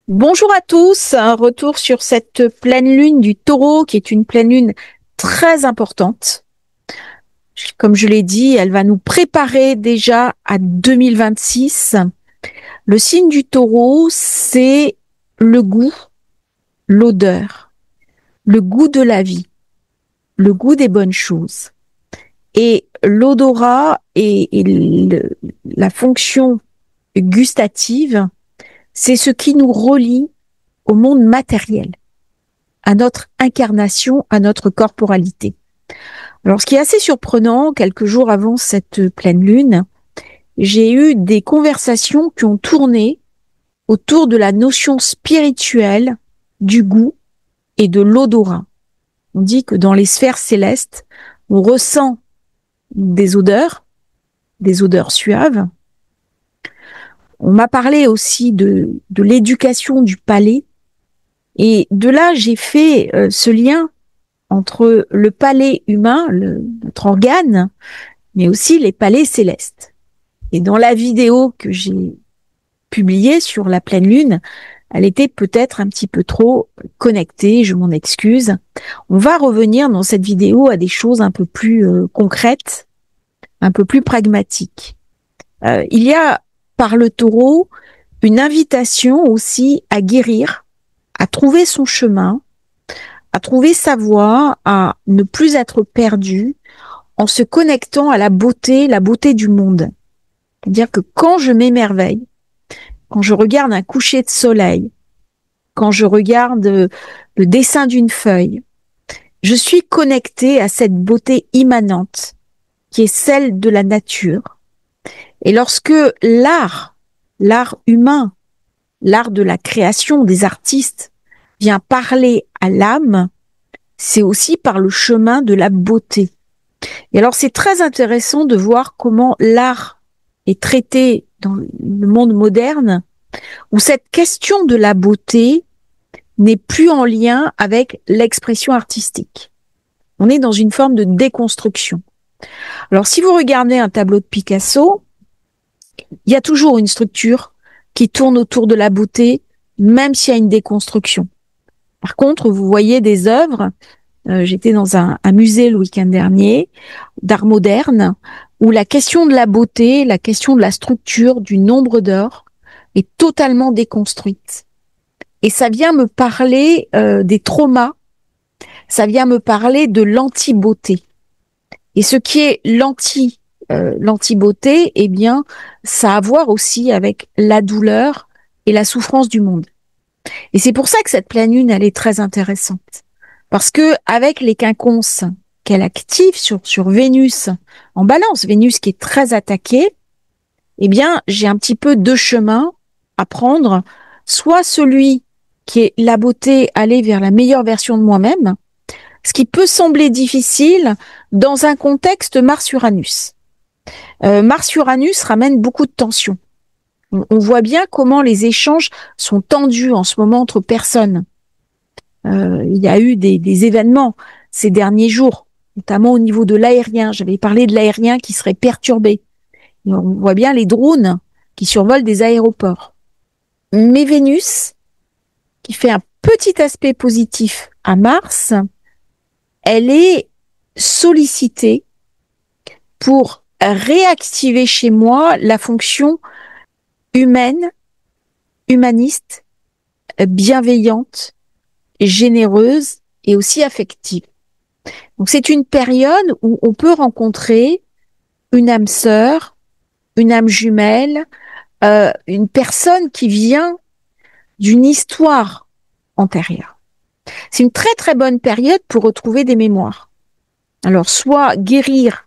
Bonjour à tous, un retour sur cette pleine lune du Taureau qui est une pleine lune très importante. Comme je l'ai dit, elle va nous préparer déjà à 2026. Le signe du Taureau, c'est le goût, l'odeur, le goût de la vie, le goût des bonnes choses. Et l'odorat et la fonction gustative, c'est ce qui nous relie au monde matériel, à notre incarnation, à notre corporalité. Alors, ce qui est assez surprenant, quelques jours avant cette pleine lune, j'ai eu des conversations qui ont tourné autour de la notion spirituelle du goût et de l'odorat. On dit que dans les sphères célestes, on ressent des odeurs suaves. On m'a parlé aussi de l'éducation du palais. Et de là, j'ai fait ce lien entre le palais humain, notre organe, mais aussi les palais célestes. Et dans la vidéo que j'ai publiée sur la pleine lune, elle était peut-être un petit peu trop connectée, je m'en excuse. On va revenir dans cette vidéo à des choses un peu plus concrètes, un peu plus pragmatiques. Il y a par le Taureau une invitation aussi à guérir, à trouver son chemin, à trouver sa voie, à ne plus être perdu en se connectant à la beauté du monde. C'est-à-dire que quand je m'émerveille, quand je regarde un coucher de soleil, quand je regarde le dessin d'une feuille, je suis connectée à cette beauté immanente qui est celle de la nature. Et lorsque l'art humain, l'art de la création des artistes vient parler à l'âme, c'est aussi par le chemin de la beauté. Et alors c'est très intéressant de voir comment l'art est traité dans le monde moderne, où cette question de la beauté n'est plus en lien avec l'expression artistique. On est dans une forme de déconstruction. Alors si vous regardez un tableau de Picasso, il y a toujours une structure qui tourne autour de la beauté, même s'il y a une déconstruction. Par contre, vous voyez des œuvres, j'étais dans un musée le week-end dernier, d'art moderne, où la question de la beauté, la question de la structure, du nombre d'heures, est totalement déconstruite. Et ça vient me parler des traumas, ça vient me parler de l'anti-beauté. Et ce qui est l'anti-beauté, eh bien, ça a à voir aussi avec la douleur et la souffrance du monde. Et c'est pour ça que cette pleine lune, elle est très intéressante. Parce que avec les quinconces qu'elle active sur Vénus en balance, Vénus qui est très attaquée, eh bien, j'ai un petit peu deux chemins à prendre. Soit celui qui est la beauté, aller vers la meilleure version de moi-même, ce qui peut sembler difficile dans un contexte Mars-Uranus. Mars-Uranus ramène beaucoup de tensions. On voit bien comment les échanges sont tendus en ce moment entre personnes. Il y a eu des événements ces derniers jours, notamment au niveau de l'aérien. J'avais parlé de l'aérien qui serait perturbé. Et on voit bien les drones qui survolent des aéroports. Mais Vénus, qui fait un petit aspect positif à Mars, elle est sollicitée pour réactiver chez moi la fonction humaine, humaniste, bienveillante, généreuse et aussi affective. Donc c'est une période où on peut rencontrer une âme sœur, une âme jumelle, une personne qui vient d'une histoire antérieure. C'est une très très bonne période pour retrouver des mémoires. Alors soit guérir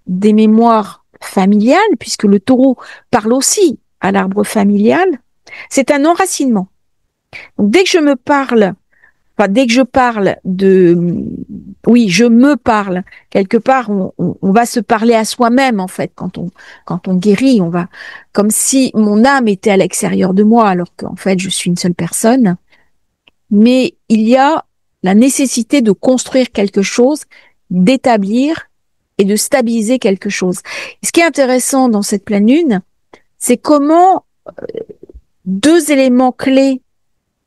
des mémoires familiales, puisque le Taureau parle aussi à l'arbre familial, c'est un enracinement. Donc dès que je me parle oui, je me parle. Quelque part, on va se parler à soi-même, en fait, quand on guérit, on va, comme si mon âme était à l'extérieur de moi, alors qu'en fait, je suis une seule personne. Mais il y a la nécessité de construire quelque chose, d'établir et de stabiliser quelque chose. Et ce qui est intéressant dans cette pleine lune, c'est comment deux éléments clés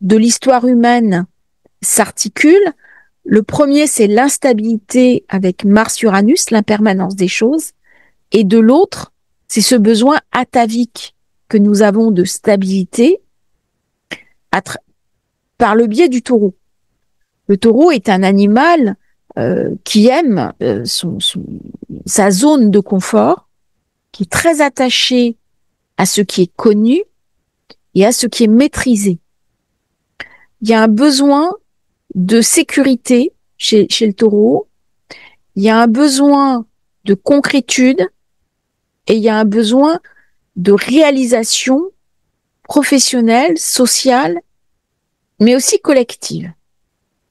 de l'histoire humaine s'articulent. Le premier, c'est l'instabilité avec Mars-Uranus, l'impermanence des choses. Et de l'autre, c'est ce besoin atavique que nous avons de stabilité par le biais du taureau. Le taureau est un animal qui aime sa zone de confort, qui est très attaché à ce qui est connu et à ce qui est maîtrisé. Il y a un besoin de sécurité chez le taureau, il y a un besoin de concrétude et il y a un besoin de réalisation professionnelle, sociale, mais aussi collective.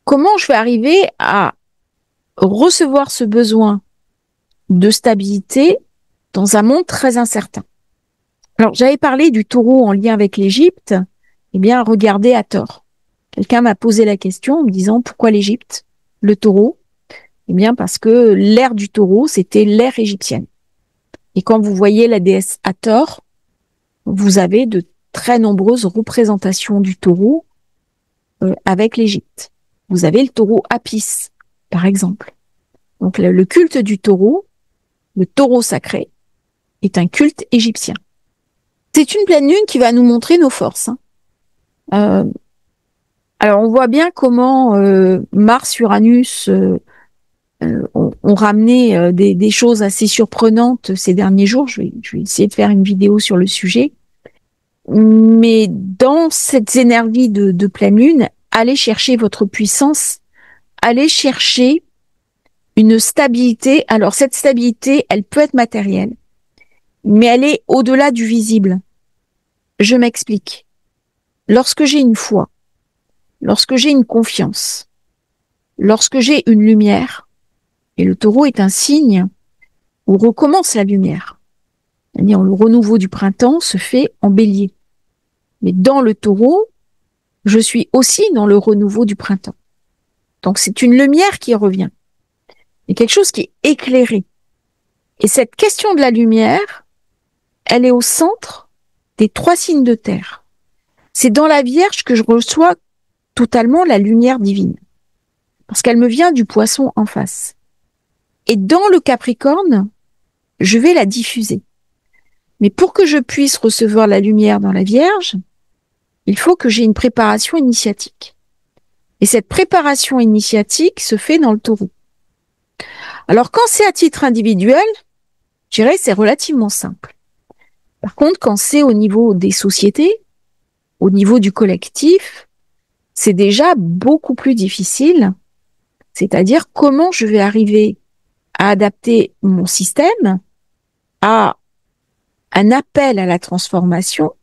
Comment je vais arriver à recevoir ce besoin de stabilité dans un monde très incertain? Alors, j'avais parlé du taureau en lien avec l'Égypte. Eh bien, regardez Hathor. Quelqu'un m'a posé la question en me disant pourquoi l'Égypte, le taureau? Eh bien, parce que l'ère du taureau, c'était l'ère égyptienne. Et quand vous voyez la déesse Hathor, vous avez de très nombreuses représentations du taureau avec l'Égypte. Vous avez le taureau Apis, par exemple. Donc, le culte du taureau, le taureau sacré, est un culte égyptien. C'est une pleine lune qui va nous montrer nos forces. Alors, on voit bien comment Mars, Uranus ont ramené des choses assez surprenantes ces derniers jours. Je vais essayer de faire une vidéo sur le sujet. Mais dans cette énergie de pleine lune, allez chercher votre puissance, allez chercher une stabilité. Alors, cette stabilité, elle peut être matérielle, mais elle est au-delà du visible. Je m'explique. Lorsque j'ai une foi, lorsque j'ai une confiance, lorsque j'ai une lumière, et le taureau est un signe où recommence la lumière. C'est-à-dire le renouveau du printemps se fait en bélier. Mais dans le taureau, je suis aussi dans le renouveau du printemps. Donc c'est une lumière qui revient. C'est quelque chose qui est éclairé. Et cette question de la lumière, elle est au centre des 3 signes de terre. C'est dans la Vierge que je reçois totalement la lumière divine. Parce qu'elle me vient du poisson en face. Et dans le Capricorne, je vais la diffuser. Mais pour que je puisse recevoir la lumière dans la Vierge, il faut que j'ai une préparation initiatique. Et cette préparation initiatique se fait dans le taureau. Alors quand c'est à titre individuel, je dirais c'est relativement simple. Par contre, quand c'est au niveau des sociétés, au niveau du collectif, c'est déjà beaucoup plus difficile. C'est-à-dire comment je vais arriver à adapter mon système à un appel à la transformation,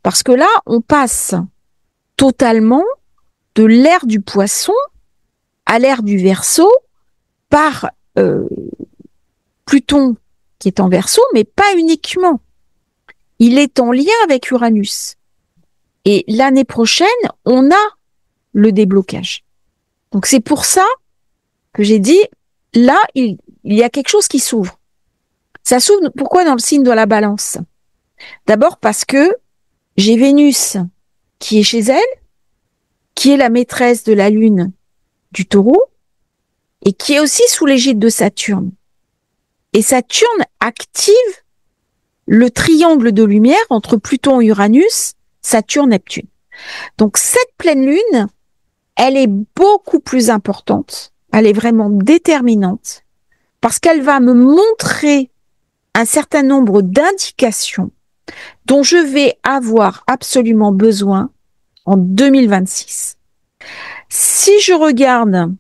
parce que là, on passe totalement de l'ère du poisson à l'ère du Verseau par Pluton qui est en Verseau, mais pas uniquement. Il est en lien avec Uranus. Et l'année prochaine, on a le déblocage. Donc c'est pour ça que j'ai dit, là, il y a quelque chose qui s'ouvre. Ça s'ouvre, pourquoi dans le signe de la Balance? D'abord parce que j'ai Vénus qui est chez elle, qui est la maîtresse de la Lune du Taureau, et qui est aussi sous l'égide de Saturne. Et Saturne active le triangle de lumière entre Pluton et Uranus, Saturne, Neptune. Donc cette pleine lune, elle est beaucoup plus importante, elle est vraiment déterminante, parce qu'elle va me montrer un certain nombre d'indications dont je vais avoir absolument besoin en 2026. Si je regarde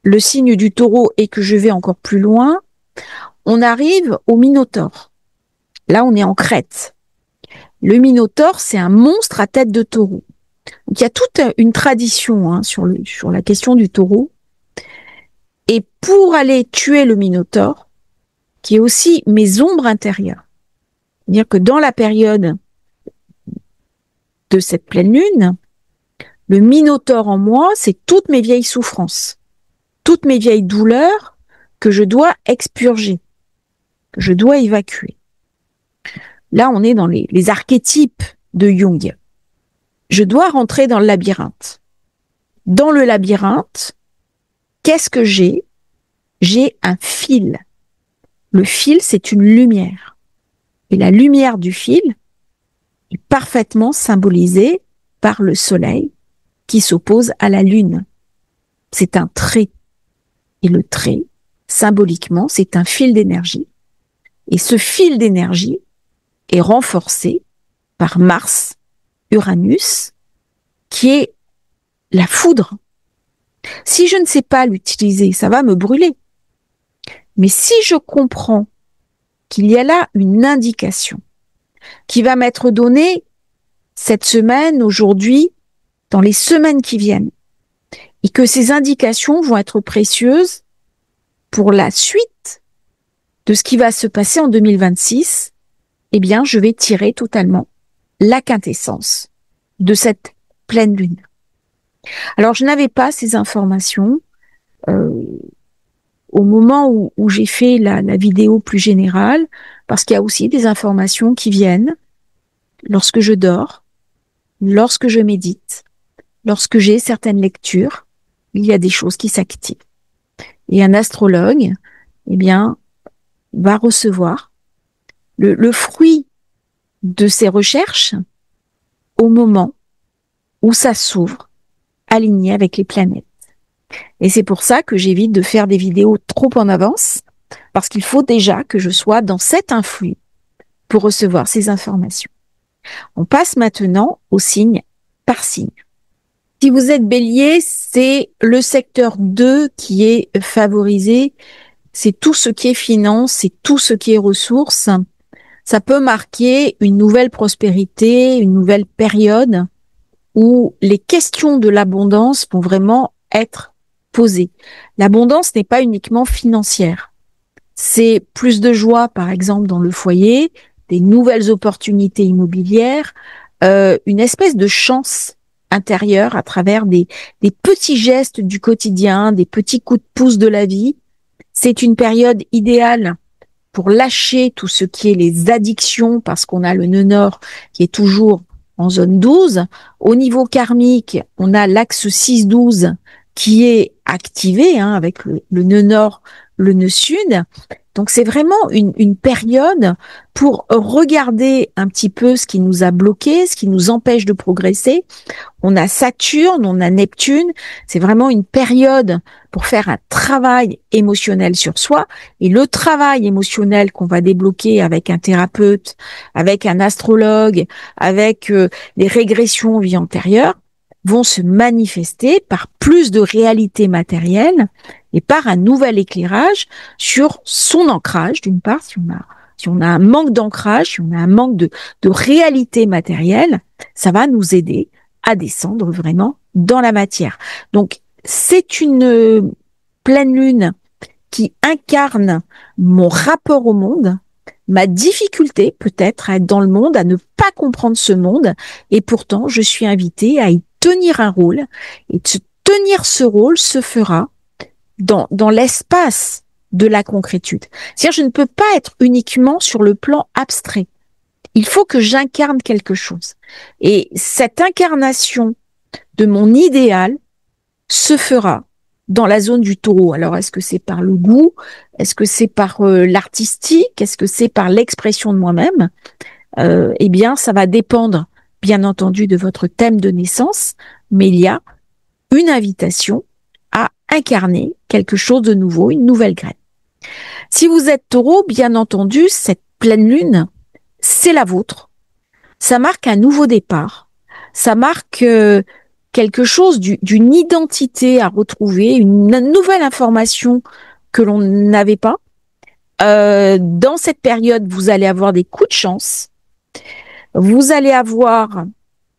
le signe du Taureau et que je vais encore plus loin, on arrive au Minotaure. Là, on est en Crète. Le Minotaure, c'est un monstre à tête de taureau. Donc, il y a toute une tradition sur la question du taureau. Et pour aller tuer le Minotaure, qui est aussi mes ombres intérieures, c'est-à-dire que dans la période de cette pleine lune, le Minotaure en moi, c'est toutes mes vieilles souffrances, toutes mes vieilles douleurs que je dois expurger, que je dois évacuer. Là, on est dans les archétypes de Jung. je dois rentrer dans le labyrinthe. Dans le labyrinthe, qu'est-ce que j'ai? J'ai un fil. Le fil, c'est une lumière. Et la lumière du fil est parfaitement symbolisée par le soleil qui s'oppose à la lune. C'est un trait. Et le trait, symboliquement, c'est un fil d'énergie. Et ce fil d'énergie est renforcé par Mars, Uranus, qui est la foudre. Si je ne sais pas l'utiliser, ça va me brûler. Mais si je comprends qu'il y a là une indication qui va m'être donnée cette semaine, aujourd'hui, dans les semaines qui viennent, et que ces indications vont être précieuses pour la suite de ce qui va se passer en 2026, eh bien, je vais tirer totalement la quintessence de cette pleine lune. Alors, je n'avais pas ces informations au moment où j'ai fait la vidéo plus générale, parce qu'il y a aussi des informations qui viennent lorsque je dors, lorsque je médite, lorsque j'ai certaines lectures, il y a des choses qui s'activent. Et un astrologue, eh bien, va recevoir le fruit de ses recherches au moment où ça s'ouvre, aligné avec les planètes. Et c'est pour ça que j'évite de faire des vidéos trop en avance, parce qu'il faut déjà que je sois dans cet influx pour recevoir ces informations. On passe maintenant au signe par signe. Si vous êtes Bélier, c'est le secteur 2 qui est favorisé. C'est tout ce qui est finance, c'est tout ce qui est ressources. Ça peut marquer une nouvelle prospérité, une nouvelle période où les questions de l'abondance vont vraiment être posées. L'abondance n'est pas uniquement financière. C'est plus de joie, par exemple, dans le foyer, des nouvelles opportunités immobilières, une espèce de chance intérieure à travers des petits gestes du quotidien, des petits coups de pouce de la vie. C'est une période idéale pour lâcher tout ce qui est les addictions, parce qu'on a le nœud nord qui est toujours en zone 12. Au niveau karmique, on a l'axe 6-12 qui est activé avec le nœud nord, le nœud sud. Donc c'est vraiment une période pour regarder un petit peu ce qui nous a bloqué, ce qui nous empêche de progresser. On a Saturne, on a Neptune. C'est vraiment une période pour faire un travail émotionnel sur soi. Et le travail émotionnel qu'on va débloquer avec un thérapeute, avec un astrologue, avec les régressions vie antérieure, vont se manifester par plus de réalité matérielle et par un nouvel éclairage sur son ancrage. D'une part, si on a un manque d'ancrage, si on a un manque de réalité matérielle, ça va nous aider à descendre vraiment dans la matière. Donc, c'est une pleine lune qui incarne mon rapport au monde, ma difficulté peut-être à être dans le monde, à ne pas comprendre ce monde, et pourtant je suis invitée à y tenir un rôle, et tenir ce rôle se fera dans l'espace de la concrétude. C'est-à-dire, je ne peux pas être uniquement sur le plan abstrait. Il faut que j'incarne quelque chose. Et cette incarnation de mon idéal se fera dans la zone du taureau. Alors, est-ce que c'est par le goût? Est-ce que c'est par l'artistique? Est-ce que c'est par l'expression de moi-même? Eh bien, ça va dépendre, bien entendu, de votre thème de naissance, mais il y a une invitation à incarner quelque chose de nouveau, une nouvelle graine. Si vous êtes taureau, bien entendu, cette pleine lune, c'est la vôtre. Ça marque un nouveau départ. Ça marque quelque chose d'une identité à retrouver, une nouvelle information que l'on n'avait pas. Dans cette période, vous allez avoir des coups de chance. Vous allez avoir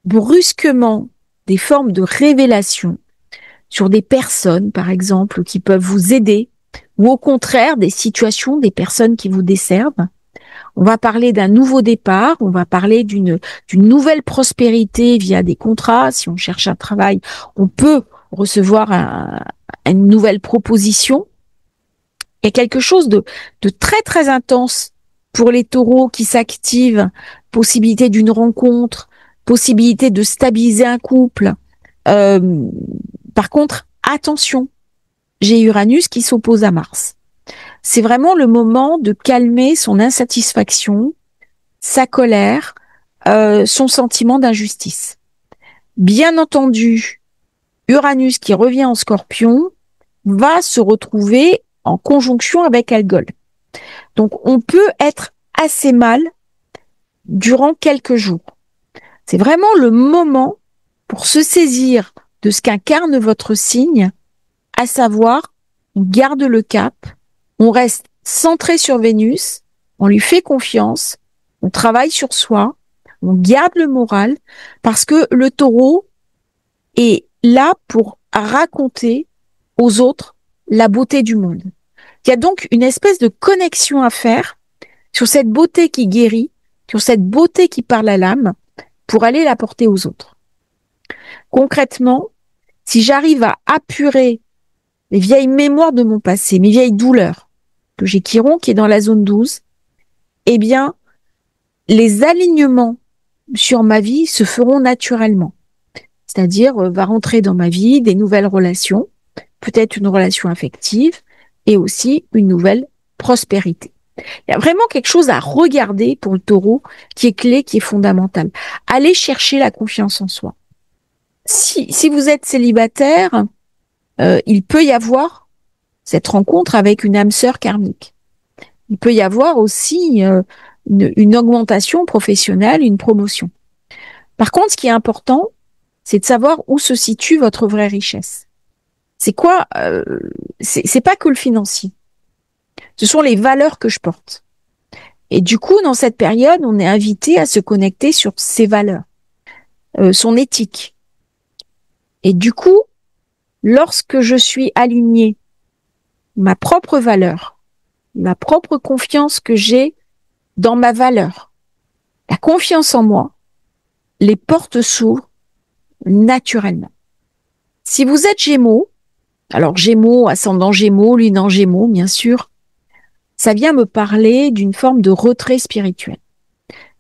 brusquement des formes de révélation sur des personnes, par exemple, qui peuvent vous aider, ou au contraire, des situations, des personnes qui vous desservent. On va parler d'un nouveau départ, on va parler d'une nouvelle prospérité via des contrats. Si on cherche un travail, on peut recevoir une nouvelle proposition. Il y a quelque chose de très très intense pour les taureaux qui s'activent, possibilité d'une rencontre, possibilité de stabiliser un couple. Par contre, attention, j'ai Uranus qui s'oppose à Mars. C'est vraiment le moment de calmer son insatisfaction, sa colère, son sentiment d'injustice. Bien entendu, Uranus qui revient en Scorpion va se retrouver en conjonction avec Algol. Donc on peut être assez mal durant quelques jours. C'est vraiment le moment pour se saisir de ce qu'incarne votre signe, à savoir, on garde le cap, on reste centré sur Vénus, on lui fait confiance, on travaille sur soi, on garde le moral, parce que le taureau est là pour raconter aux autres la beauté du monde. Il y a donc une espèce de connexion à faire sur cette beauté qui guérit, sur cette beauté qui parle à l'âme, pour aller la porter aux autres. Concrètement, si j'arrive à apurer les vieilles mémoires de mon passé, mes vieilles douleurs, que j'ai Chiron qui est dans la zone 12, eh bien, les alignements sur ma vie se feront naturellement. C'est-à-dire, va rentrer dans ma vie des nouvelles relations, peut-être une relation affective et aussi une nouvelle prospérité. Il y a vraiment quelque chose à regarder pour le taureau qui est clé, qui est fondamental. Allez chercher la confiance en soi. Si vous êtes célibataire, il peut y avoir cette rencontre avec une âme sœur karmique. Il peut y avoir aussi une augmentation professionnelle, une promotion. Par contre, ce qui est important, c'est de savoir où se situe votre vraie richesse. C'est quoi c'est pas que le financier. Ce sont les valeurs que je porte. Et du coup, dans cette période, on est invité à se connecter sur ses valeurs, son éthique. Et du coup, lorsque je suis alignée, ma propre valeur, la propre confiance que j'ai dans ma valeur, la confiance en moi, les portes s'ouvrent naturellement. Si vous êtes Gémeaux, alors Gémeaux, ascendant Gémeaux, lune en Gémeaux, bien sûr, ça vient me parler d'une forme de retrait spirituel.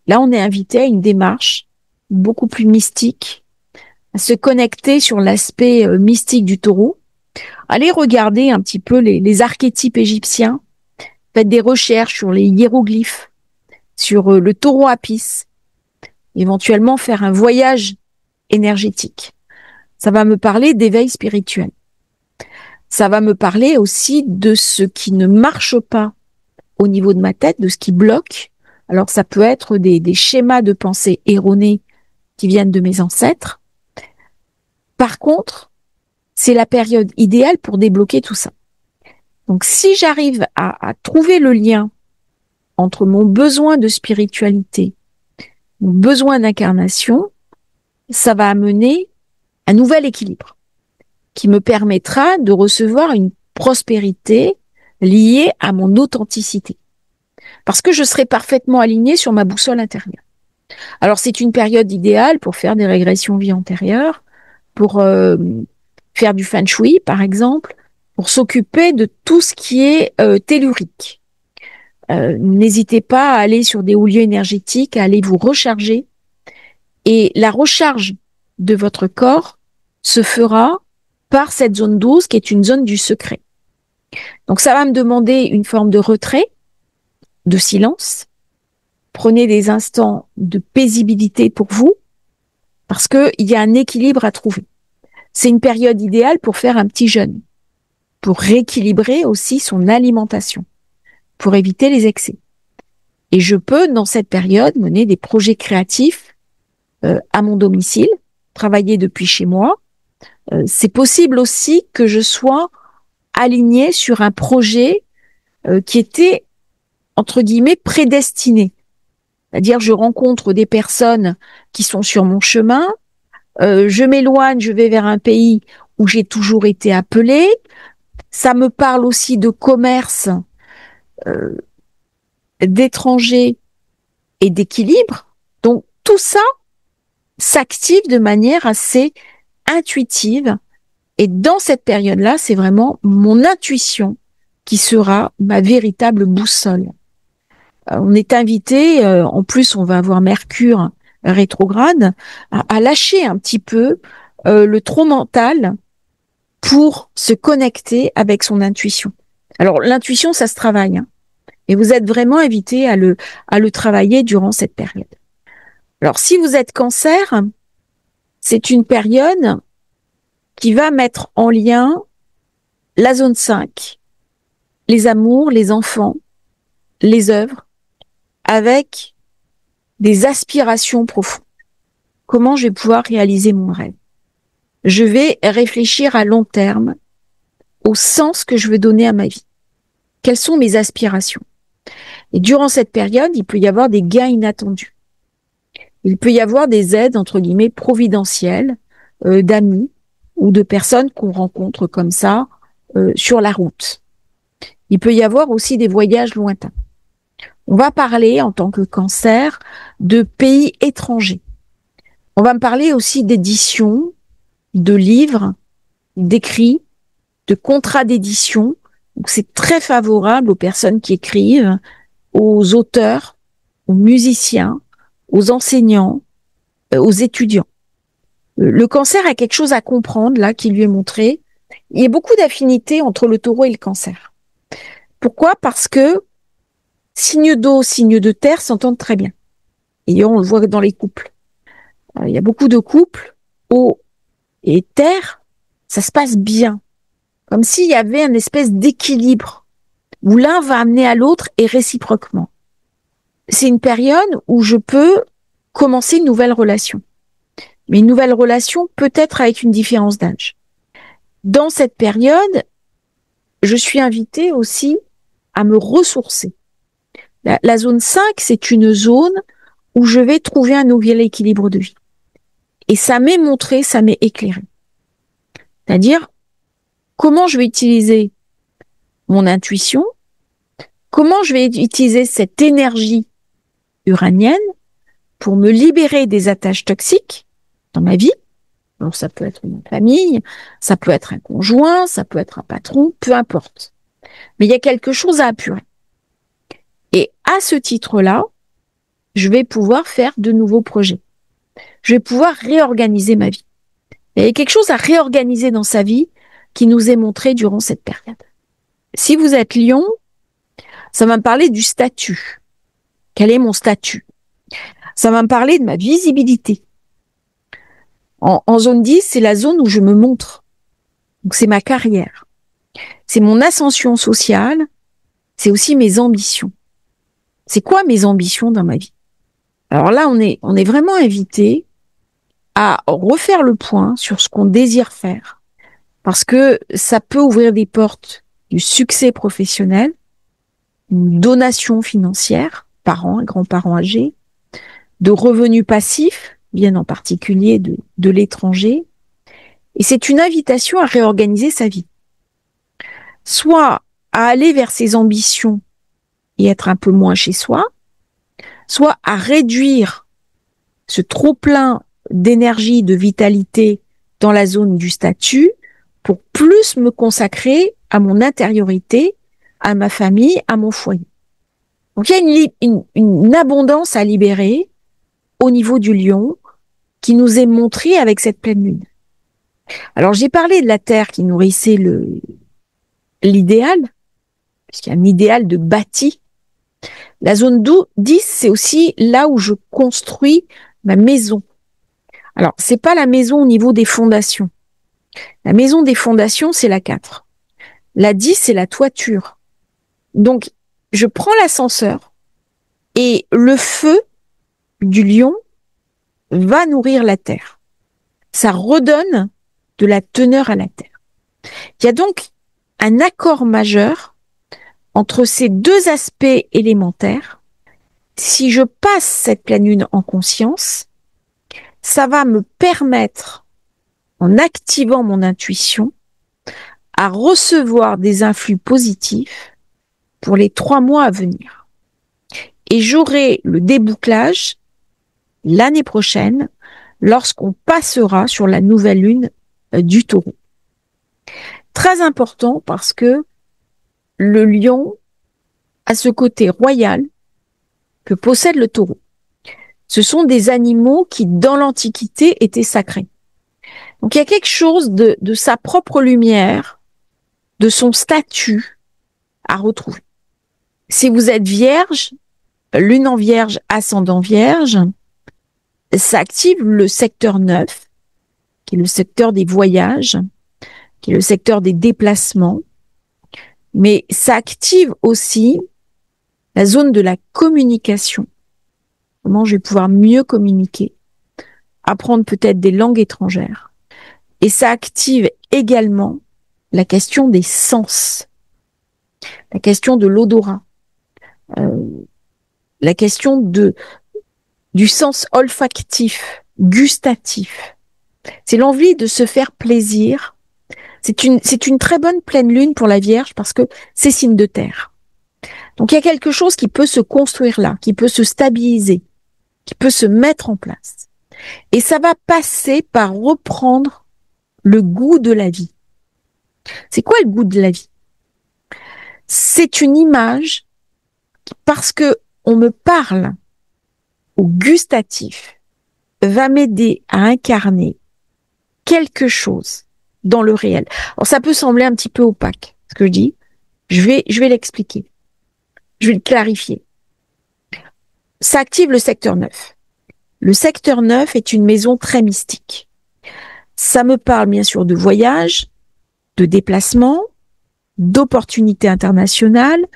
Là, on est invité à une démarche beaucoup plus mystique, à se connecter sur l'aspect mystique du taureau. Allez regarder un petit peu les archétypes égyptiens, faites des recherches sur les hiéroglyphes, sur le taureau Apis, éventuellement faire un voyage énergétique. Ça va me parler d'éveil spirituel. Ça va me parler aussi de ce qui ne marche pas au niveau de ma tête, de ce qui bloque. Alors ça peut être des schémas de pensée erronés qui viennent de mes ancêtres. Par contre, c'est la période idéale pour débloquer tout ça. Donc si j'arrive à trouver le lien entre mon besoin de spiritualité, mon besoin d'incarnation, ça va amener un nouvel équilibre qui me permettra de recevoir une prospérité liée à mon authenticité. Parce que je serai parfaitement alignée sur ma boussole intérieure. Alors c'est une période idéale pour faire des régressions vie antérieure, pour faire du feng shui par exemple, pour s'occuper de tout ce qui est tellurique. N'hésitez pas à aller sur des hauts lieux énergétiques, à aller vous recharger. Et la recharge de votre corps se fera par cette zone 12 qui est une zone du secret. Donc ça va me demander une forme de retrait, de silence. Prenez des instants de paisibilité pour vous, parce qu'il y a un équilibre à trouver. C'est une période idéale pour faire un petit jeûne, pour rééquilibrer aussi son alimentation, pour éviter les excès. Et je peux, dans cette période, mener des projets créatifs à mon domicile, travailler depuis chez moi. C'est possible aussi que je sois alignée sur un projet qui était, entre guillemets, prédestiné. C'est-à-dire, je rencontre des personnes qui sont sur mon chemin, je m'éloigne, je vais vers un pays où j'ai toujours été appelée. Ça me parle aussi de commerce, d'étrangers et d'équilibre. Donc, tout ça s'active de manière assez intuitive. Et dans cette période-là, c'est vraiment mon intuition qui sera ma véritable boussole. On est invité, en plus on va avoir Mercure rétrograde, à lâcher un petit peu le trop mental pour se connecter avec son intuition. Alors l'intuition, ça se travaille, hein, et vous êtes vraiment invité à le travailler durant cette période. Alors si vous êtes Cancer, c'est une période qui va mettre en lien la zone 5, les amours, les enfants, les œuvres, avec des aspirations profondes. Comment je vais pouvoir réaliser mon rêve? Je vais réfléchir à long terme au sens que je veux donner à ma vie. Quelles sont mes aspirations? Et durant cette période, il peut y avoir des gains inattendus. Il peut y avoir des aides, entre guillemets, providentielles, d'amis ou de personnes qu'on rencontre comme ça sur la route. Il peut y avoir aussi des voyages lointains. On va parler, en tant que Cancer, de pays étrangers. On va me parler aussi d'édition, de livres, d'écrits, de contrats d'édition. Donc c'est très favorable aux personnes qui écrivent, aux auteurs, aux musiciens, aux enseignants, aux étudiants. Le Cancer a quelque chose à comprendre là qui lui est montré. Il y a beaucoup d'affinités entre le Taureau et le Cancer. Pourquoi? Parce que signe d'eau, signe de terre s'entendent très bien. Et on le voit dans les couples. Il y a beaucoup de couples, eau et terre, ça se passe bien. Comme s'il y avait une espèce d'équilibre où l'un va amener à l'autre et réciproquement. C'est une période où je peux commencer une nouvelle relation. Mais une nouvelle relation peut être avec une différence d'âge. Dans cette période, je suis invitée aussi à me ressourcer. La zone 5, c'est une zone où je vais trouver un nouvel équilibre de vie. Et ça m'est montré, ça m'est éclairé. C'est-à-dire, comment je vais utiliser mon intuition, comment je vais utiliser cette énergie uranienne pour me libérer des attaches toxiques dans ma vie. Alors ça peut être une famille, ça peut être un conjoint, ça peut être un patron, peu importe. Mais il y a quelque chose à apurer. Et à ce titre-là, je vais pouvoir faire de nouveaux projets. Je vais pouvoir réorganiser ma vie. Il y a quelque chose à réorganiser dans sa vie qui nous est montré durant cette période. Si vous êtes Lion, ça va me parler du statut. Quel est mon statut? Ça va me parler de ma visibilité. En zone 10, c'est la zone où je me montre. Donc c'est ma carrière. C'est mon ascension sociale. C'est aussi mes ambitions. C'est quoi mes ambitions dans ma vie? Alors là, on est vraiment invité à refaire le point sur ce qu'on désire faire. Parce que ça peut ouvrir des portes du succès professionnel, une donation financière, parents, grands-parents âgés, de revenus passifs, bien en particulier de l'étranger. Et c'est une invitation à réorganiser sa vie. Soit à aller vers ses ambitions et être un peu moins chez soi, soit à réduire ce trop-plein d'énergie, de vitalité dans la zone du statut pour plus me consacrer à mon intériorité, à ma famille, à mon foyer. Donc il y a une abondance à libérer au niveau du Lion qui nous est montrée avec cette pleine lune. Alors j'ai parlé de la Terre qui nourrissait l'idéal, puisqu'il y a un idéal de bâti. La zone 10, c'est aussi là où je construis ma maison. Alors, c'est pas la maison au niveau des fondations. La maison des fondations, c'est la 4. La 10, c'est la toiture. Donc, je prends l'ascenseur et le feu du Lion va nourrir la terre. Ça redonne de la teneur à la terre. Il y a donc un accord majeur entre ces deux aspects élémentaires. Si je passe cette pleine lune en conscience, ça va me permettre, en activant mon intuition, à recevoir des influx positifs pour les 3 mois à venir. Et j'aurai le débouclage l'année prochaine lorsqu'on passera sur la nouvelle lune du Taureau. Très important parce que le Lion a ce côté royal que possède le Taureau. Ce sont des animaux qui, dans l'Antiquité, étaient sacrés. Donc il y a quelque chose de sa propre lumière, de son statut à retrouver. Si vous êtes vierge, lune en vierge, ascendant vierge, ça active le secteur 9, qui est le secteur des voyages, qui est le secteur des déplacements, mais ça active aussi la zone de la communication. Comment je vais pouvoir mieux communiquer, apprendre peut-être des langues étrangères. Et ça active également la question des sens, la question de l'odorat, la question du sens olfactif, gustatif. C'est l'envie de se faire plaisir. C'est une très bonne pleine lune pour la Vierge parce que c'est signe de terre. Donc il y a quelque chose qui peut se construire là, qui peut se stabiliser, qui peut se mettre en place. Et ça va passer par reprendre le goût de la vie. C'est quoi le goût de la vie? C'est une image qui, parce que on me parle au gustatif, va m'aider à incarner quelque chose dans le réel. Alors ça peut sembler un petit peu opaque, ce que je dis. Je vais l'expliquer. Je vais le clarifier. Ça active le secteur 9. Le secteur 9 est une maison très mystique. Ça me parle bien sûr de voyage, de déplacement, d'opportunités internationales,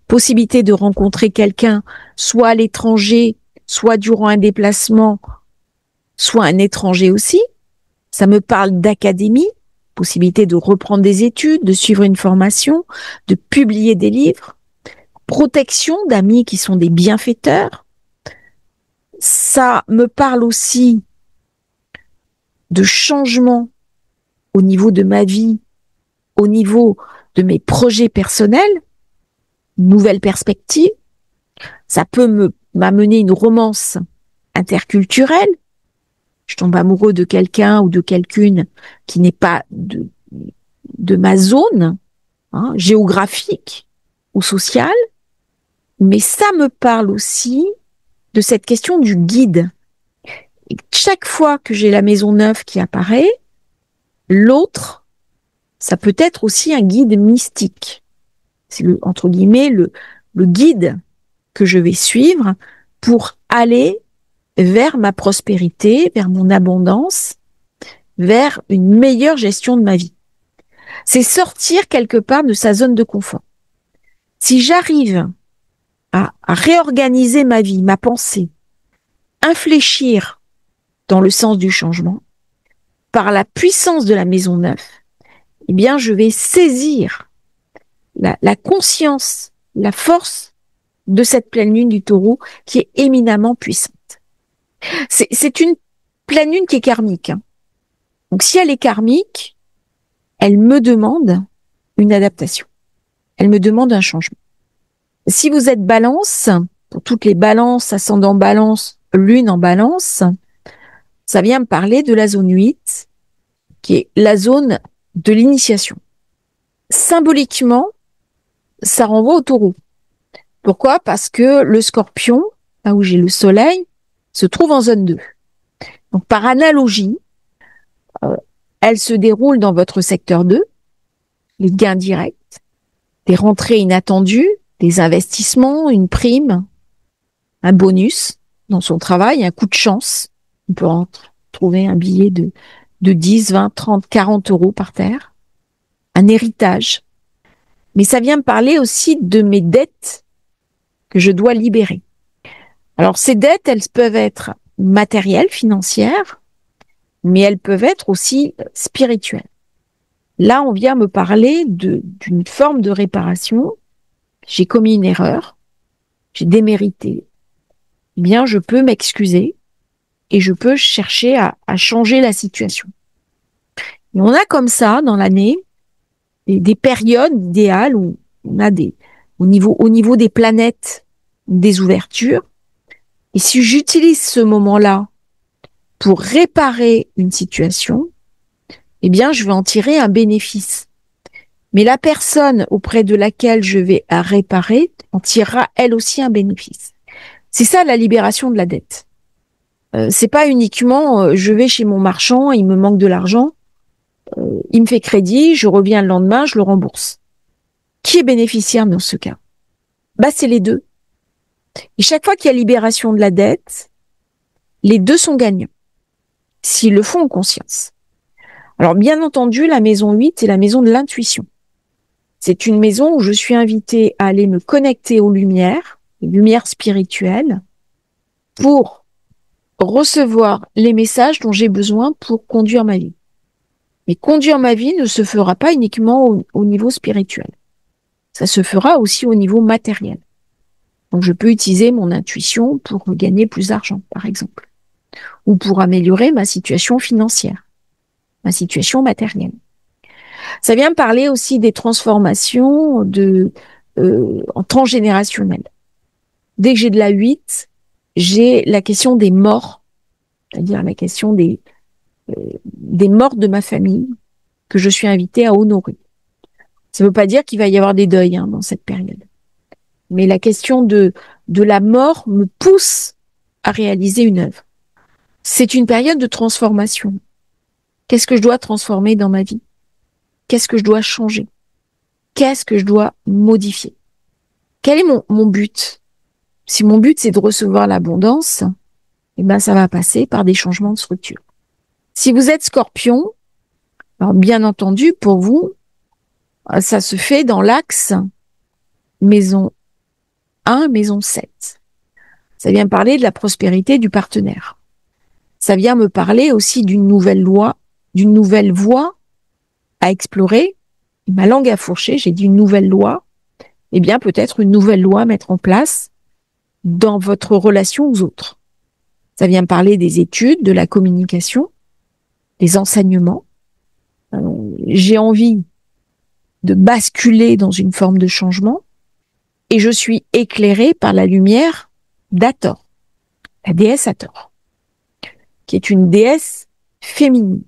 possibilité de rencontrer quelqu'un, soit à l'étranger, soit durant un déplacement, soit un étranger aussi. Ça me parle d'académie, possibilité de reprendre des études, de suivre une formation, de publier des livres, protection d'amis qui sont des bienfaiteurs. Ça me parle aussi de changement au niveau de ma vie, au niveau de mes projets personnels, nouvelles perspectives. Ça peut m'amener une romance interculturelle. Je tombe amoureux de quelqu'un ou de quelqu'une qui n'est pas de ma zone géographique ou sociale. Mais ça me parle aussi de cette question du guide. Et chaque fois que j'ai la maison 9 qui apparaît, l'autre, ça peut être aussi un guide mystique. C'est entre guillemets le guide que je vais suivre pour aller vers ma prospérité, vers mon abondance, vers une meilleure gestion de ma vie. C'est sortir quelque part de sa zone de confort. Si j'arrive à réorganiser ma vie, ma pensée, infléchir dans le sens du changement, par la puissance de la maison 9, eh bien, je vais saisir la conscience, la force de cette pleine lune du Taureau qui est éminemment puissante. C'est une pleine lune qui est karmique. Donc, si elle est karmique, elle me demande une adaptation. Elle me demande un changement. Si vous êtes balance, pour toutes les balances, ascendant balance, lune en balance, ça vient me parler de la zone 8, qui est la zone de l'initiation. Symboliquement, ça renvoie au Taureau. Pourquoi? Parce que le Scorpion, là où j'ai le soleil, se trouve en zone 2. Donc, par analogie, elle se déroule dans votre secteur 2, les gains directs, des rentrées inattendues, des investissements, une prime, un bonus dans son travail, un coup de chance. On peut trouver un billet de 10, 20, 30, 40 euros par terre, un héritage. Mais ça vient me parler aussi de mes dettes que je dois libérer. Alors, ces dettes, elles peuvent être matérielles, financières, mais elles peuvent être aussi spirituelles. Là, on vient me parler d'une forme de réparation. J'ai commis une erreur, j'ai démérité. Eh bien, je peux m'excuser et je peux chercher à changer la situation. Et on a comme ça, dans l'année, des périodes idéales où on a au niveau des planètes, des ouvertures. Et si j'utilise ce moment-là pour réparer une situation, eh bien, je vais en tirer un bénéfice. Mais la personne auprès de laquelle je vais réparer en tirera elle aussi un bénéfice. C'est ça la libération de la dette. C'est pas uniquement je vais chez mon marchand, il me manque de l'argent, il me fait crédit, je reviens le lendemain, je le rembourse. Qui est bénéficiaire dans ce cas? C'est les deux. Et chaque fois qu'il y a libération de la dette, les deux sont gagnants, s'ils le font en conscience. Alors bien entendu, la maison 8, c'est la maison de l'intuition. C'est une maison où je suis invitée à aller me connecter aux lumières spirituelles, pour recevoir les messages dont j'ai besoin pour conduire ma vie. Mais conduire ma vie ne se fera pas uniquement au niveau spirituel. Ça se fera aussi au niveau matériel. Donc je peux utiliser mon intuition pour gagner plus d'argent, par exemple, ou pour améliorer ma situation financière, ma situation matérielle. Ça vient me parler aussi des transformations en transgénérationnel. Dès que j'ai de la 8, j'ai la question des morts, c'est-à-dire la question des morts de ma famille que je suis invitée à honorer. Ça ne veut pas dire qu'il va y avoir des deuils dans cette période. Mais la question de la mort me pousse à réaliser une œuvre. C'est une période de transformation. Qu'est-ce que je dois transformer dans ma vie? Qu'est-ce que je dois changer? Qu'est-ce que je dois modifier? Quel est mon but? Si mon but c'est de recevoir l'abondance, ça va passer par des changements de structure. Si vous êtes Scorpion, alors bien entendu, pour vous, ça se fait dans l'axe maison 1, maison 7. Ça vient parler de la prospérité du partenaire. Ça vient me parler aussi d'une nouvelle loi, d'une nouvelle voie à explorer. Ma langue a fourché, j'ai dit une nouvelle loi. Peut-être une nouvelle loi à mettre en place dans votre relation aux autres. Ça vient me parler des études, de la communication, des enseignements. J'ai envie de basculer dans une forme de changement et je suis éclairée par la lumière d'Hathor, la déesse Hathor, qui est une déesse féminine.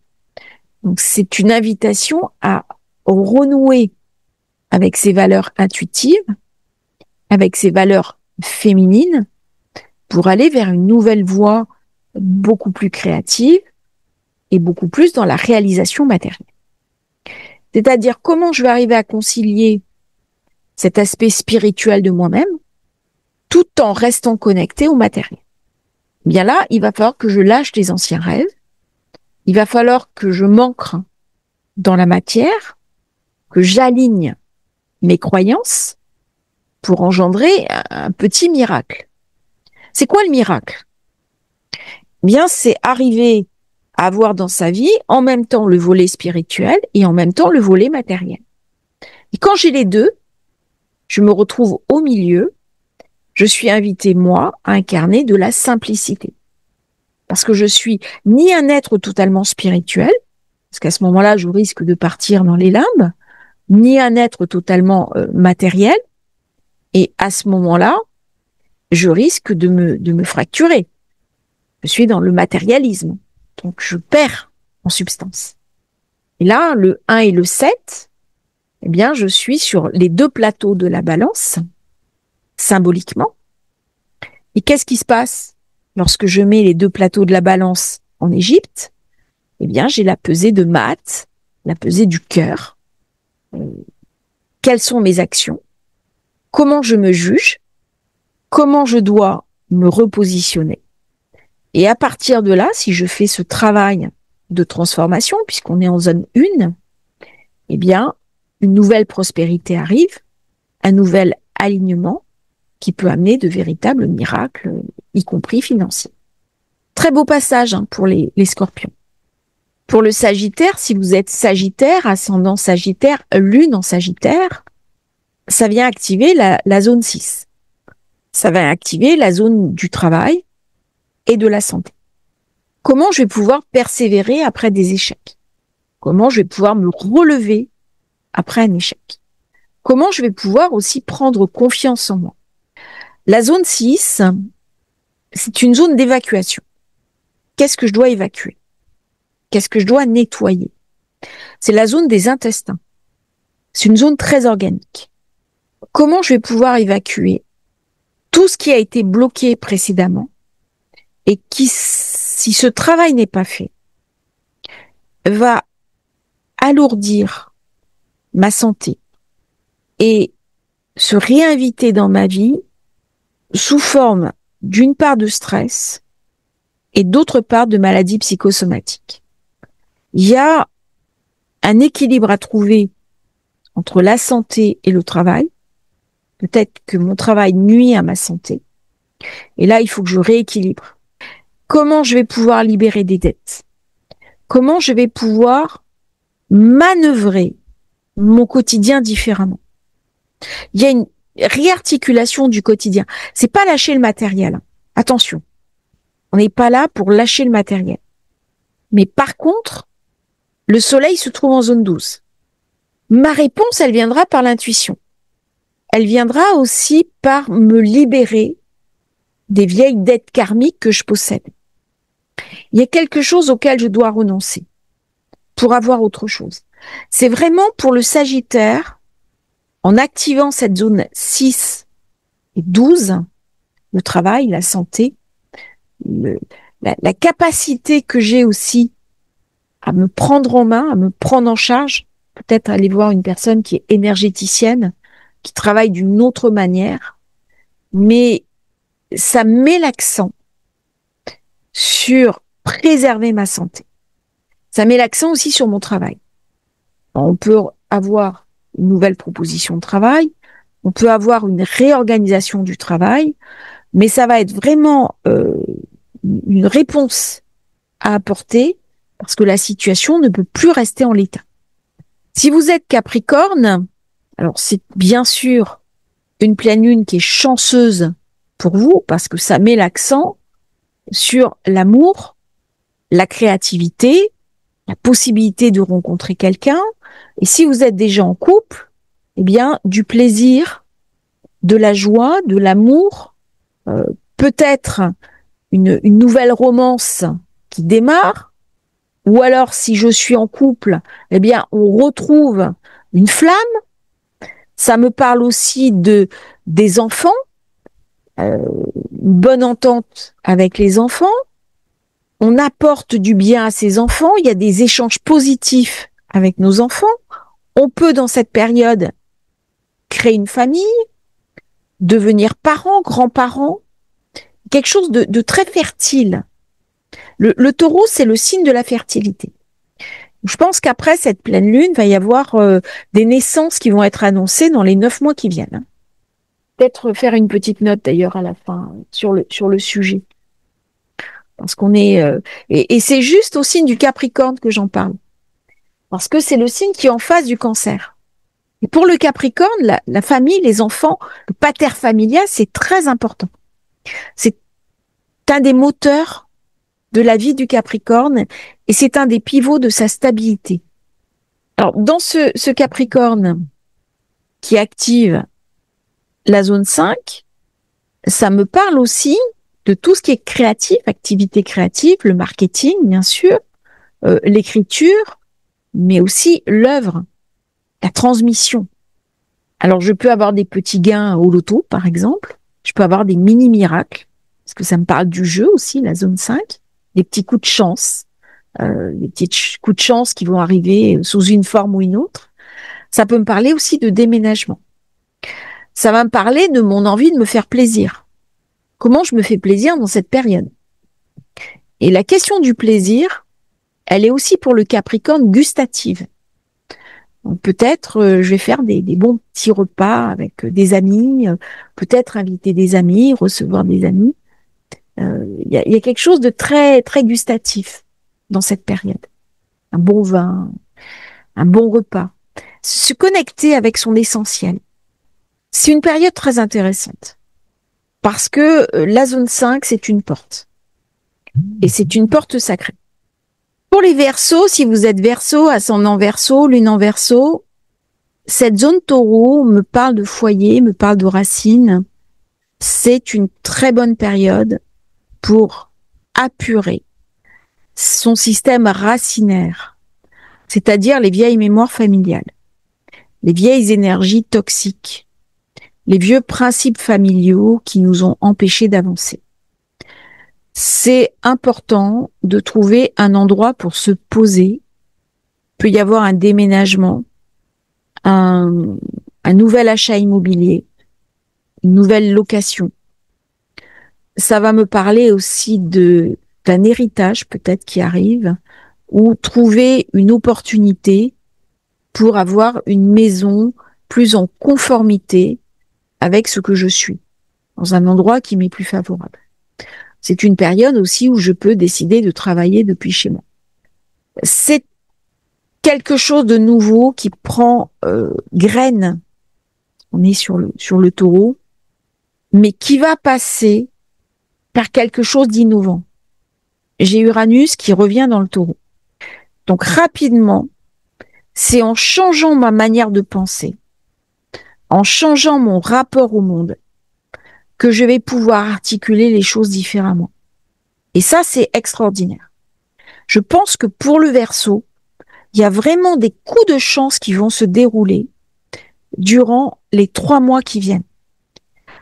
Donc c'est une invitation à renouer avec ses valeurs intuitives, avec ses valeurs féminines, pour aller vers une nouvelle voie beaucoup plus créative et beaucoup plus dans la réalisation matérielle. C'est-à-dire comment je vais arriver à concilier cet aspect spirituel de moi-même tout en restant connecté au matériel. Là, il va falloir que je lâche les anciens rêves, il va falloir que je m'ancre dans la matière, que j'aligne mes croyances pour engendrer un petit miracle. C'est quoi le miracle? C'est arriver à avoir dans sa vie en même temps le volet spirituel et en même temps le volet matériel. Et quand j'ai les deux, je me retrouve au milieu, je suis invitée, moi, à incarner de la simplicité. Parce que je suis ni un être totalement spirituel, parce qu'à ce moment-là, je risque de partir dans les limbes, ni un être totalement matériel, et à ce moment-là, je risque de me fracturer. Je suis dans le matérialisme, donc je perds en substance. Et là, le 1 et le 7, je suis sur les deux plateaux de la balance, symboliquement. Et qu'est-ce qui se passe lorsque je mets les deux plateaux de la balance en Égypte? J'ai la pesée de Maat, la pesée du cœur. Quelles sont mes actions? Comment je me juge? Comment je dois me repositionner? Et à partir de là, si je fais ce travail de transformation, puisqu'on est en zone 1, une nouvelle prospérité arrive, un nouvel alignement qui peut amener de véritables miracles, y compris financiers. Très beau passage pour les scorpions. Pour le Sagittaire, si vous êtes Sagittaire, ascendant Sagittaire, lune en Sagittaire, ça vient activer la zone 6. Ça va activer la zone du travail et de la santé. Comment je vais pouvoir persévérer après des échecs? Comment je vais pouvoir me relever après un échec? Comment je vais pouvoir aussi prendre confiance en moi? La zone 6, c'est une zone d'évacuation. Qu'est-ce que je dois évacuer? Qu'est-ce que je dois nettoyer? C'est la zone des intestins. C'est une zone très organique. Comment je vais pouvoir évacuer tout ce qui a été bloqué précédemment et qui si ce travail n'est pas fait, va alourdir ma santé et se réinviter dans ma vie sous forme d'une part de stress et d'autre part de maladies psychosomatiques. Il y a un équilibre à trouver entre la santé et le travail. Peut-être que mon travail nuit à ma santé. Et là, il faut que je rééquilibre. Comment je vais pouvoir libérer des dettes? Comment je vais pouvoir manœuvrer mon quotidien différemment? Il y a une réarticulation du quotidien. C'est pas lâcher le matériel. Attention. On n'est pas là pour lâcher le matériel. Mais par contre, le soleil se trouve en zone 12. Ma réponse, elle viendra par l'intuition. Elle viendra aussi par me libérer des vieilles dettes karmiques que je possède. Il y a quelque chose auquel je dois renoncer pour avoir autre chose. C'est vraiment pour le Sagittaire, en activant cette zone 6 et 12, le travail, la santé, la capacité que j'ai aussi à me prendre en main, à me prendre en charge, peut-être aller voir une personne qui est énergéticienne, qui travaille d'une autre manière, mais ça met l'accent sur préserver ma santé. Ça met l'accent aussi sur mon travail. On peut avoir une nouvelle proposition de travail, on peut avoir une réorganisation du travail, mais ça va être vraiment une réponse à apporter parce que la situation ne peut plus rester en l'état. Si vous êtes Capricorne, alors c'est bien sûr une pleine lune qui est chanceuse pour vous parce que ça met l'accent sur l'amour, la créativité, la possibilité de rencontrer quelqu'un. Et si vous êtes déjà en couple, eh bien, du plaisir, de la joie, de l'amour, peut-être une nouvelle romance qui démarre, ou alors si je suis en couple, eh bien, on retrouve une flamme. Ça me parle aussi des enfants, une bonne entente avec les enfants. On apporte du bien à ses enfants, il y a des échanges positifs avec nos enfants. On peut, dans cette période, créer une famille, devenir parents, grands-parents, quelque chose de très fertile. Le taureau, c'est le signe de la fertilité. Je pense qu'après cette pleine lune, va y avoir des naissances qui vont être annoncées dans les 9 mois qui viennent. Peut-être faire une petite note d'ailleurs à la fin sur le sujet. Parce qu'on est et c'est juste au signe du Capricorne que j'en parle. Parce que c'est le signe qui est en face du Cancer. Et pour le Capricorne, la famille, les enfants, le pater familial, c'est très important. C'est un des moteurs de la vie du Capricorne et c'est un des pivots de sa stabilité. Alors, dans ce Capricorne qui active la zone 5, ça me parle aussi de tout ce qui est créatif, activité créative, le marketing, bien sûr, l'écriture, mais aussi l'œuvre, la transmission. Alors, je peux avoir des petits gains au loto, par exemple. Je peux avoir des mini-miracles, parce que ça me parle du jeu aussi, la zone 5. Des petits coups de chance, des petits coups de chance qui vont arriver sous une forme ou une autre. Ça peut me parler aussi de déménagement. Ça va me parler de mon envie de me faire plaisir. Comment je me fais plaisir dans cette période? Et la question du plaisir, elle est aussi pour le Capricorne gustative. Donc peut-être je vais faire des bons petits repas avec des amis, peut-être inviter des amis, recevoir des amis. Il y a quelque chose de très très gustatif dans cette période. Un bon vin, un bon repas. Se connecter avec son essentiel. C'est une période très intéressante. Parce que la zone 5, c'est une porte. Et c'est une porte sacrée. Pour les Verseaux, si vous êtes Verseau, ascendant Verseau, lune en Verseau, cette zone taureau me parle de foyer, me parle de racines. C'est une très bonne période pour apurer son système racinaire, c'est-à-dire les vieilles mémoires familiales, les vieilles énergies toxiques, les vieux principes familiaux qui nous ont empêchés d'avancer. c'est important de trouver un endroit pour se poser. Il peut y avoir un déménagement, un nouvel achat immobilier, une nouvelle location. Ça va me parler aussi d'un héritage peut-être qui arrive, ou trouver une opportunité pour avoir une maison plus en conformité avec ce que je suis, dans un endroit qui m'est plus favorable. C'est une période aussi où je peux décider de travailler depuis chez moi. C'est quelque chose de nouveau qui prend graine. On est sur le taureau, mais qui va passer par quelque chose d'innovant. J'ai Uranus qui revient dans le taureau. Donc rapidement, c'est en changeant ma manière de penser, en changeant mon rapport au monde, que je vais pouvoir articuler les choses différemment. Et ça, c'est extraordinaire. Je pense que pour le Verseau, il y a vraiment des coups de chance qui vont se dérouler durant les 3 mois qui viennent.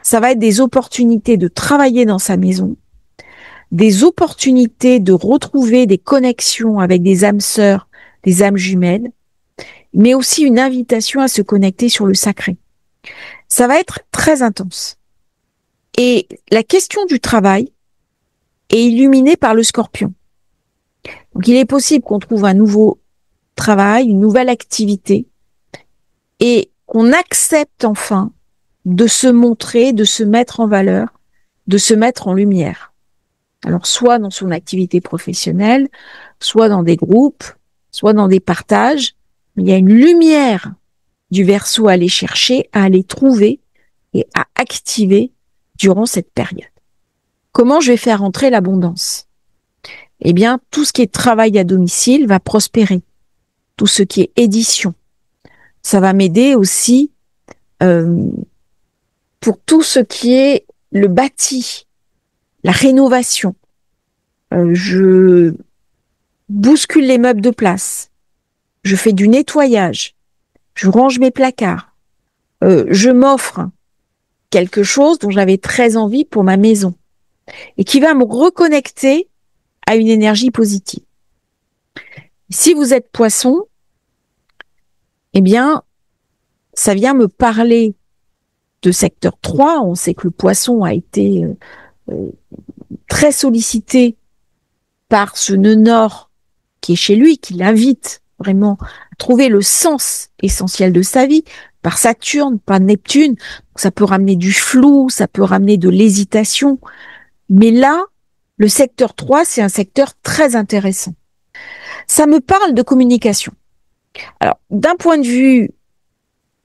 Ça va être des opportunités de travailler dans sa maison, des opportunités de retrouver des connexions avec des âmes sœurs, des âmes jumelles, mais aussi une invitation à se connecter sur le sacré. Ça va être très intense. Et la question du travail est illuminée par le Scorpion. Donc il est possible qu'on trouve un nouveau travail, une nouvelle activité, et qu'on accepte enfin de se montrer, de se mettre en valeur, de se mettre en lumière. Alors soit dans son activité professionnelle, soit dans des groupes, soit dans des partages, il y a une lumière du Verseau à aller chercher, à aller trouver et à activer durant cette période. Comment je vais faire entrer l'abondance? Eh bien, tout ce qui est travail à domicile va prospérer. Tout ce qui est édition. Ça va m'aider aussi pour tout ce qui est le bâti, la rénovation. Je bouscule les meubles de place. Je fais du nettoyage. Je range mes placards. Je m'offre quelque chose dont j'avais très envie pour ma maison et qui va me reconnecter à une énergie positive. Si vous êtes poisson, eh bien, ça vient me parler de secteur 3. On sait que le poisson a été très sollicité par ce nœud nord qui est chez lui, qui l'invite vraiment à trouver le sens essentiel de sa vie, par Saturne, par Neptune. Ça peut ramener du flou, ça peut ramener de l'hésitation. Mais là, le secteur 3, c'est un secteur très intéressant. Ça me parle de communication. Alors, d'un point de vue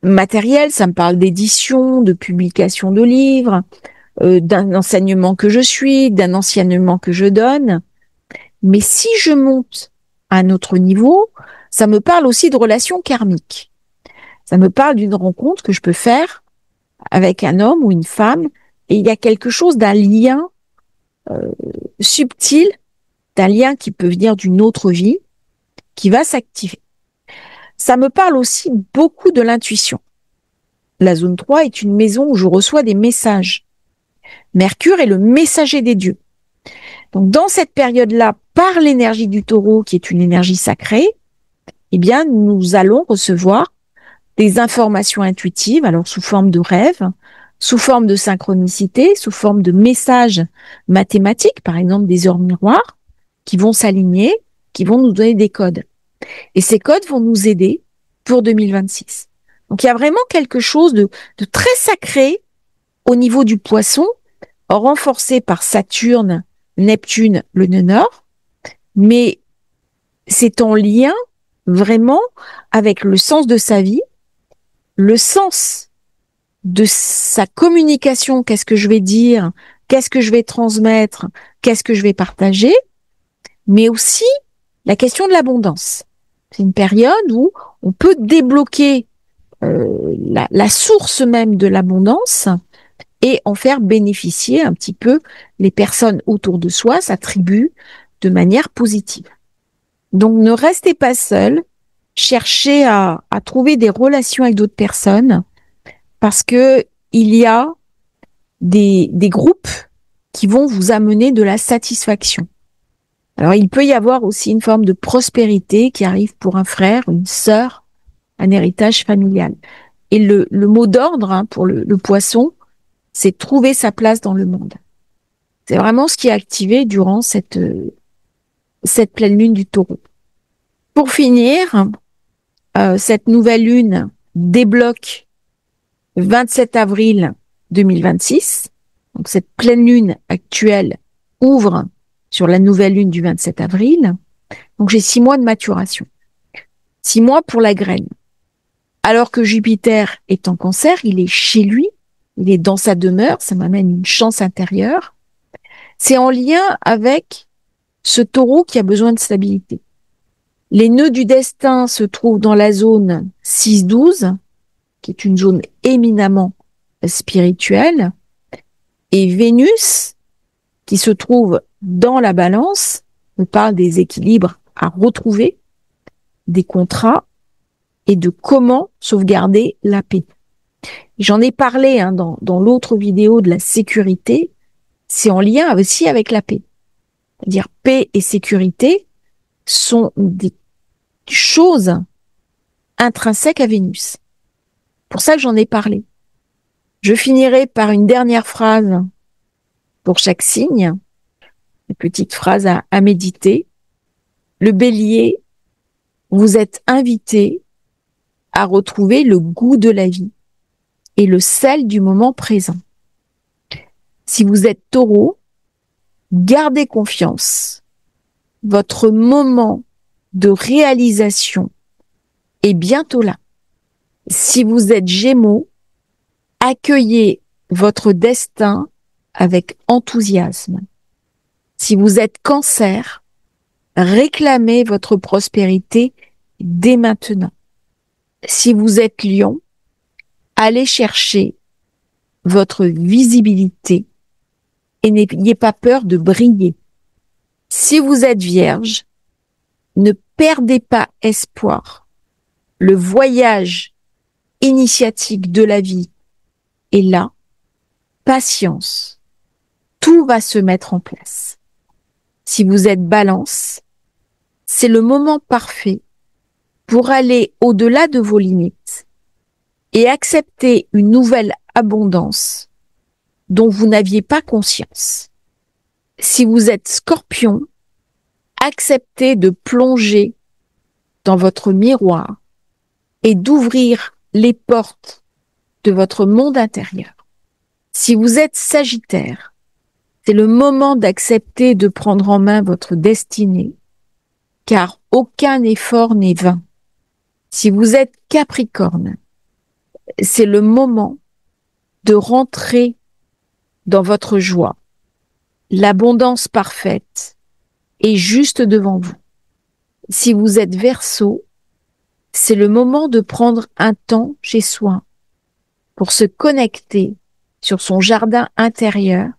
matériel, ça me parle d'édition, de publication de livres, d'un enseignement que je suis, d'un enseignement que je donne. Mais si je monte à un autre niveau, ça me parle aussi de relations karmiques. Ça me parle d'une rencontre que je peux faire avec un homme ou une femme, et il y a quelque chose d'un lien subtil, d'un lien qui peut venir d'une autre vie, qui va s'activer. Ça me parle aussi beaucoup de l'intuition. La zone 3 est une maison où je reçois des messages. Mercure est le messager des dieux. Donc, dans cette période-là, par l'énergie du taureau, qui est une énergie sacrée, eh bien, nous allons recevoir des informations intuitives, alors sous forme de rêves, sous forme de synchronicité, sous forme de messages mathématiques, par exemple des heures miroirs, qui vont s'aligner, qui vont nous donner des codes. Et ces codes vont nous aider pour 2026. Donc, il y a vraiment quelque chose de très sacré au niveau du poisson, renforcé par Saturne, Neptune, le nœud nord, mais c'est en lien vraiment avec le sens de sa vie, le sens de sa communication, qu'est-ce que je vais dire, qu'est-ce que je vais transmettre, qu'est-ce que je vais partager, mais aussi la question de l'abondance. C'est une période où on peut débloquer la source même de l'abondance et en faire bénéficier un petit peu les personnes autour de soi, sa tribu, de manière positive. Donc ne restez pas seul, cherchez à trouver des relations avec d'autres personnes, parce que il y a des groupes qui vont vous amener de la satisfaction. Alors, il peut y avoir aussi une forme de prospérité qui arrive pour un frère, une sœur, un héritage familial. Et le mot d'ordre pour le poisson, c'est trouver sa place dans le monde. C'est vraiment ce qui est activé durant cette pleine lune du Taureau. Pour finir, cette nouvelle lune débloque 27 avril 2026. Donc cette pleine lune actuelle ouvre sur la nouvelle lune du 27 avril. Donc j'ai 6 mois de maturation. 6 mois pour la graine. Alors que Jupiter est en Cancer, il est chez lui, il est dans sa demeure, ça m'amène une chance intérieure. C'est en lien avec ce Taureau qui a besoin de stabilité. Les nœuds du destin se trouvent dans la zone 6-12, qui est une zone éminemment spirituelle, et Vénus, qui se trouve dans la Balance, on parle des équilibres à retrouver, des contrats et de comment sauvegarder la paix. J'en ai parlé dans l'autre vidéo de la sécurité, c'est en lien aussi avec la paix. C'est-à-dire paix et sécurité sont des choses intrinsèques à Vénus. Pour ça que j'en ai parlé. Je finirai par une dernière phrase pour chaque signe, une petite phrase à méditer. Le Bélier, vous êtes invité à retrouver le goût de la vie et le sel du moment présent. Si vous êtes Taureau, gardez confiance. Votre moment de réalisation est bientôt là. Si vous êtes Gémeaux, accueillez votre destin avec enthousiasme. Si vous êtes Cancer, réclamez votre prospérité dès maintenant. Si vous êtes Lion, allez chercher votre visibilité et n'ayez pas peur de briller. Si vous êtes Vierge, ne perdez pas espoir. Le voyage initiatique de la vie est là. Patience. Tout va se mettre en place. Si vous êtes Balance, c'est le moment parfait pour aller au-delà de vos limites et accepter une nouvelle abondance dont vous n'aviez pas conscience. Si vous êtes Scorpion, acceptez de plonger dans votre miroir et d'ouvrir les portes de votre monde intérieur. Si vous êtes Sagittaire, c'est le moment d'accepter de prendre en main votre destinée, car aucun effort n'est vain. Si vous êtes Capricorne, c'est le moment de rentrer dans votre joie. L'abondance parfaite est juste devant vous. Si vous êtes Verseau, c'est le moment de prendre un temps chez soi pour se connecter sur son jardin intérieur,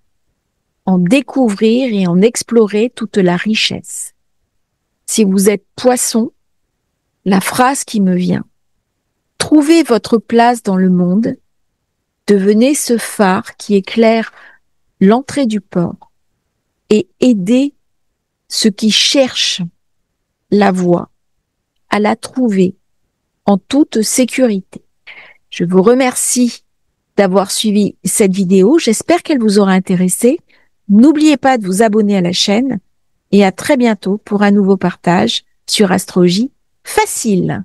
en découvrir et en explorer toute la richesse. Si vous êtes Poisson, la phrase qui me vient: trouvez votre place dans le monde, devenez ce phare qui éclaire l'entrée du port et aidez ceux qui cherchent la voie à la trouver en toute sécurité. Je vous remercie d'avoir suivi cette vidéo. J'espère qu'elle vous aura intéressé. N'oubliez pas de vous abonner à la chaîne et à très bientôt pour un nouveau partage sur Astrologie Facile.